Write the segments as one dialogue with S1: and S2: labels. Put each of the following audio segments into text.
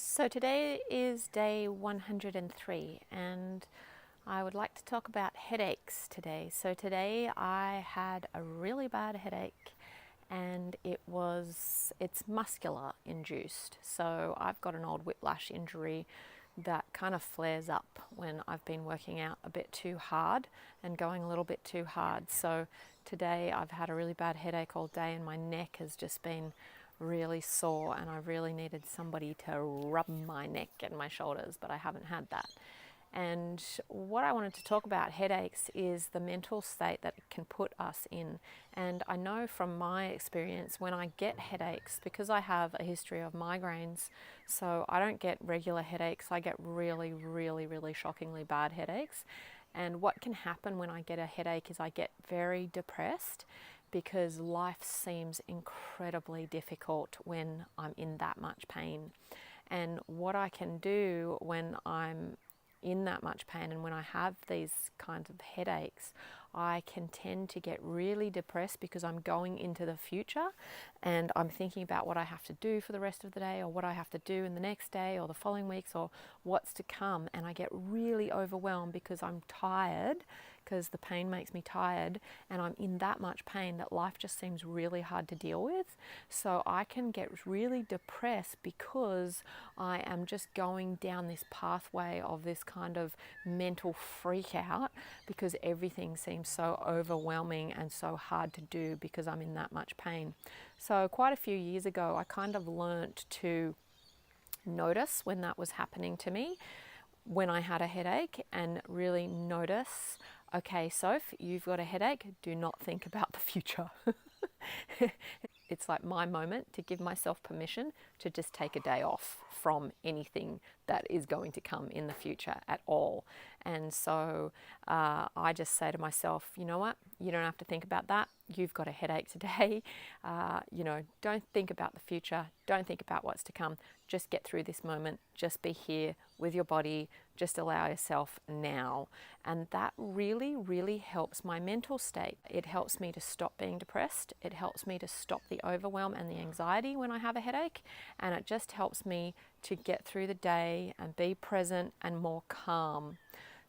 S1: So today is day 103 and I would like to talk about headaches today. So today I had a really bad headache and it's muscular induced. So I've got an old whiplash injury that kind of flares up when I've been working out a bit too hard and going a little bit too hard. So today I've had a really bad headache all day and my neck has just been really sore and I really needed somebody to rub my neck and my shoulders, but I haven't had that. And what I wanted to talk about headaches is the mental state that it can put us in. And I know from my experience when I get headaches, because I have a history of migraines, so I don't get regular headaches, I get really, really, really shockingly bad headaches. And what can happen when I get a headache is I get very depressed because life seems incredibly difficult when I'm in that much pain. And what I can do when I'm in that much pain and when I have these kinds of headaches, I can tend to get really depressed because I'm going into the future and I'm thinking about what I have to do for the rest of the day or what I have to do in the next day or the following weeks or what's to come, and I get really overwhelmed because I'm tired, because the pain makes me tired and I'm in that much pain that life just seems really hard to deal with. So I can get really depressed because I am just going down this pathway of this kind of mental freak out because everything seems so overwhelming and so hard to do because I'm in that much pain. So quite a few years ago, I kind of learnt to notice when that was happening to me, when I had a headache, and really notice, okay, Soph, you've got a headache, do not think about the future. It's like my moment to give myself permission to just take a day off from anything that is going to come in the future at all. And so I just say to myself, you know what, you don't have to think about that. You've got a headache today. Don't think about the future. Don't think about what's to come. Just get through this moment. Just be here with your body. Just allow yourself now. And that really, really helps my mental state. It helps me to stop being depressed. It helps me to stop the overwhelm and the anxiety when I have a headache. And it just helps me to get through the day and be present and more calm.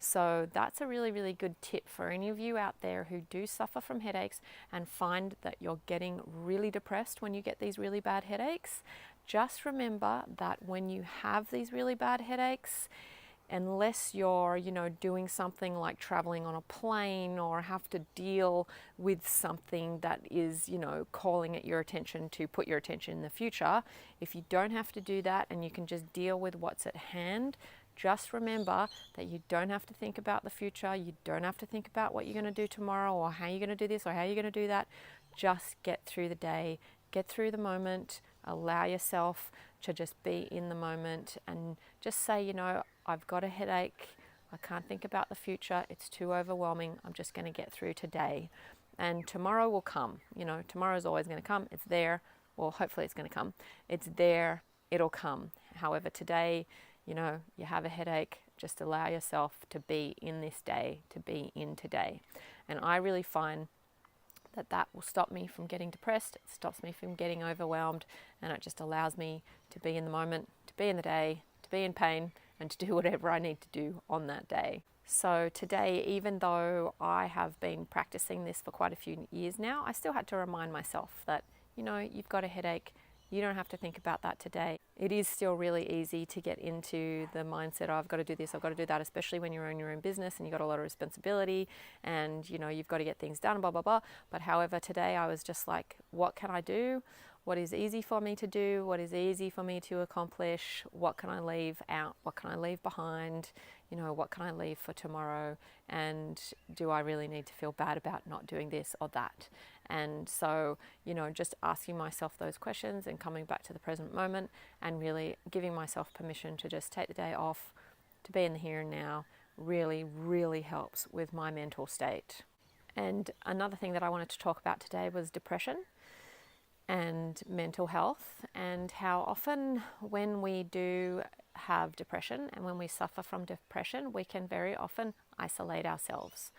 S1: So that's a really, really good tip for any of you out there who do suffer from headaches and find that you're getting really depressed when you get these really bad headaches. Just remember that when you have these really bad headaches, unless you're, doing something like traveling on a plane or have to deal with something that is, calling at your attention to put your attention in the future, if you don't have to do that and you can just deal with what's at hand, just remember that you don't have to think about the future. You don't have to think about what you're going to do tomorrow or how you're going to do this or how you're going to do that. Just get through the day, get through the moment, allow yourself to just be in the moment and just say, I've got a headache. I can't think about the future. It's too overwhelming. I'm just going to get through today. And tomorrow will come. Tomorrow's always going to come. It's there. Well, hopefully it's going to come. It's there. It'll come. However, today, you have a headache, just allow yourself to be in this day, to be in today. And I really find that will stop me from getting depressed, it stops me from getting overwhelmed, and it just allows me to be in the moment, to be in the day, to be in pain, and to do whatever I need to do on that day. So today, even though I have been practicing this for quite a few years now, I still had to remind myself that, you've got a headache, you don't have to think about that today. It is still really easy to get into the mindset of, I've got to do this, I've got to do that, especially when you're in your own business and you've got a lot of responsibility and, you've got to get things done, blah, blah, blah. But however, today I was just like, what can I do? What is easy for me to do? What is easy for me to accomplish? What can I leave out? What can I leave behind? What can I leave for tomorrow? And do I really need to feel bad about not doing this or that? And so, just asking myself those questions and coming back to the present moment and really giving myself permission to just take the day off, to be in the here and now, really, really helps with my mental state. And another thing that I wanted to talk about today was depression and mental health, and how often when we do have depression and when we suffer from depression, we can very often isolate ourselves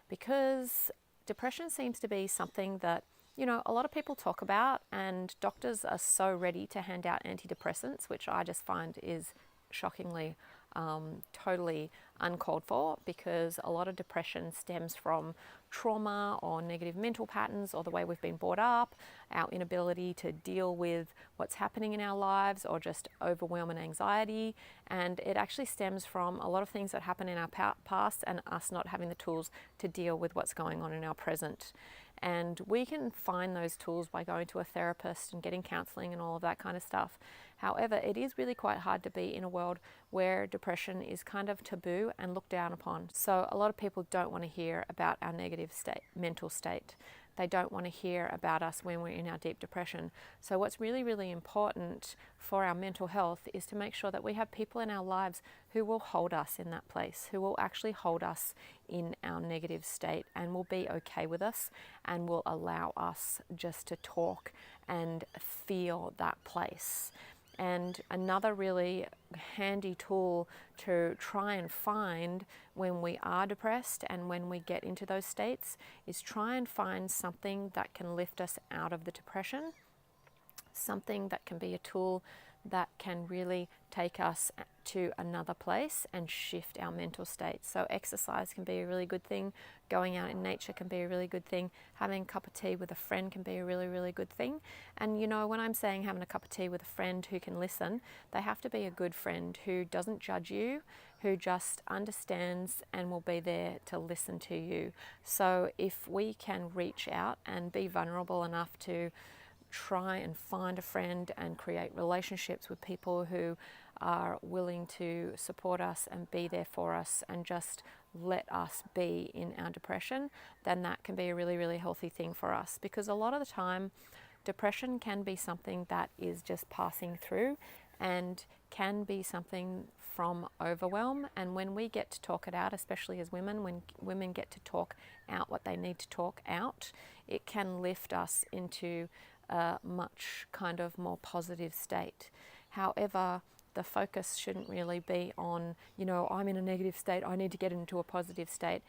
S1: because depression seems to be something that you know, a lot of people talk about, and doctors are so ready to hand out antidepressants, which I just find is shockingly totally uncalled for, because a lot of depression stems from trauma or negative mental patterns or the way we've been brought up, our inability to deal with what's happening in our lives, or just overwhelm and anxiety. And it actually stems from a lot of things that happen in our past and us not having the tools to deal with what's going on in our present. And we can find those tools by going to a therapist and getting counseling and all of that kind of stuff. However, it is really quite hard to be in a world where depression is kind of taboo and looked down upon. So a lot of people don't want to hear about our negative mental state. They don't want to hear about us when we're in our deep depression. So what's really, really important for our mental health is to make sure that we have people in our lives who will hold us in that place, who will actually hold us in our negative state and will be okay with us and will allow us just to talk and feel that place. And another really handy tool to try and find when we are depressed and when we get into those states is try and find something that can lift us out of the depression, something that can be a tool that can really take us to another place and shift our mental state. So exercise can be a really good thing, going out in nature can be a really good thing, having a cup of tea with a friend can be a really, really good thing. And you know, when I'm saying having a cup of tea with a friend who can listen, they have to be a good friend who doesn't judge you, who just understands and will be there to listen to you. So if we can reach out and be vulnerable enough to try and find a friend and create relationships with people who are willing to support us and be there for us and just let us be in our depression, then that can be a really, really healthy thing for us. Because a lot of the time, depression can be something that is just passing through and can be something from overwhelm. And when we get to talk it out, especially as women, when women get to talk out what they need to talk out, it can lift us into a much kind of more positive state. However, the focus shouldn't really be on, you know, I'm in a negative state, I need to get into a positive state.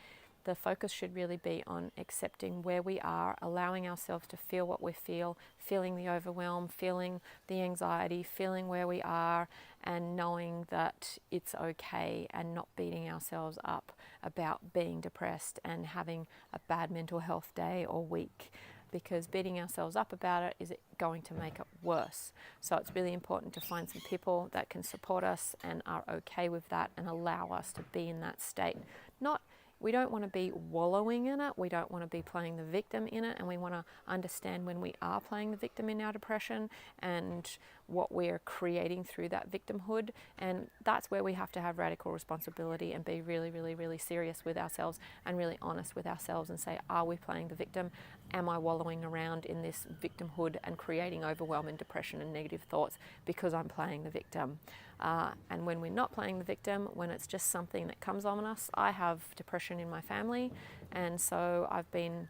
S1: The focus should really be on accepting where we are, allowing ourselves to feel what we feel, feeling the overwhelm, feeling the anxiety, feeling where we are, and knowing that it's okay, and not beating ourselves up about being depressed and having a bad mental health day or week, because beating ourselves up about it is going to make it worse. So it's really important to find some people that can support us and are okay with that and allow us to be in that state. We don't want to be wallowing in it, we don't want to be playing the victim in it, and we want to understand when we are playing the victim in our depression and what we're creating through that victimhood. And that's where we have to have radical responsibility and be really, really, really serious with ourselves and really honest with ourselves and say, are we playing the victim? Am I wallowing around in this victimhood and creating overwhelm and depression and negative thoughts because I'm playing the victim? And when we're not playing the victim, when it's just something that comes on us, I have depression in my family, and so I've been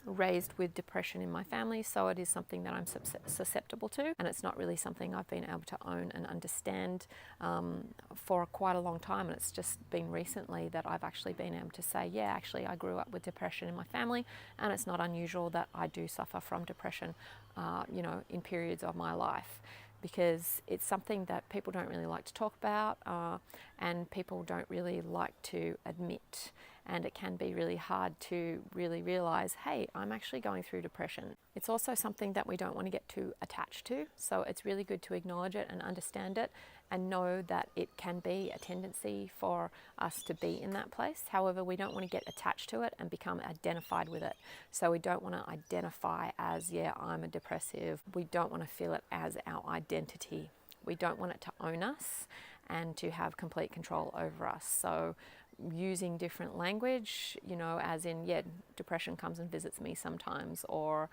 S1: raised with depression in my family, so it is something that I'm susceptible to, and it's not really something I've been able to own and understand for quite a long time. And it's just been recently that I've actually been able to say, yeah, actually I grew up with depression in my family, and it's not unusual that I do suffer from depression in periods of my life, because it's something that people don't really like to talk about, and people don't really like to admit. And it can be really hard to really realize, hey, I'm actually going through depression. It's also something that we don't want to get too attached to. So it's really good to acknowledge it and understand it and know that it can be a tendency for us to be in that place. However, we don't want to get attached to it and become identified with it. So we don't want to identify as, yeah, I'm a depressive. We don't want to feel it as our identity. We don't want it to own us and to have complete control over us. So using different language, as in, yeah, depression comes and visits me sometimes, or,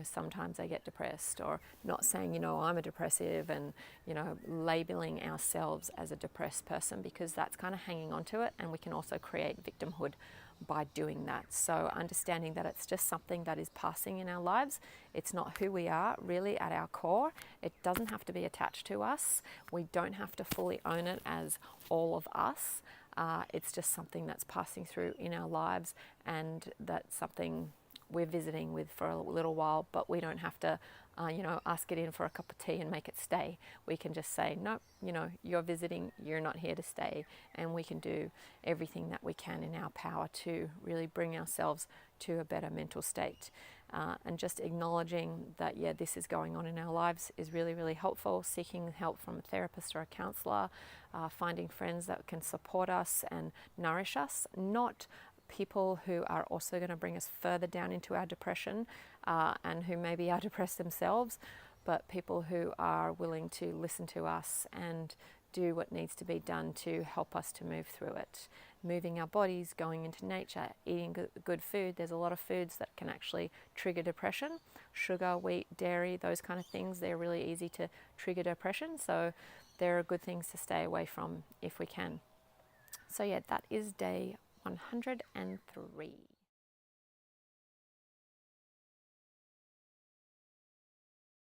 S1: sometimes I get depressed, or not saying, I'm a depressive, and, labeling ourselves as a depressed person, because that's kind of hanging on to it, and we can also create victimhood by doing that. So understanding that it's just something that is passing in our lives. It's not who we are really at our core. It doesn't have to be attached to us. We don't have to fully own it as all of us. It's just something that's passing through in our lives, and that's something we're visiting with for a little while, but we don't have to ask it in for a cup of tea and make it stay. We can just say, nope, you're visiting, you're not here to stay, and we can do everything that we can in our power to really bring ourselves to a better mental state. And just acknowledging that, this is going on in our lives is really, really helpful. Seeking help from a therapist or a counselor, finding friends that can support us and nourish us, not people who are also going to bring us further down into our depression and who maybe are depressed themselves, but people who are willing to listen to us and do what needs to be done to help us to move through it. Moving our bodies, going into nature, eating good food. There's a lot of foods that can actually trigger depression. Sugar, wheat, dairy, those kind of things, they're really easy to trigger depression. So there are good things to stay away from if we can. So that is day 103.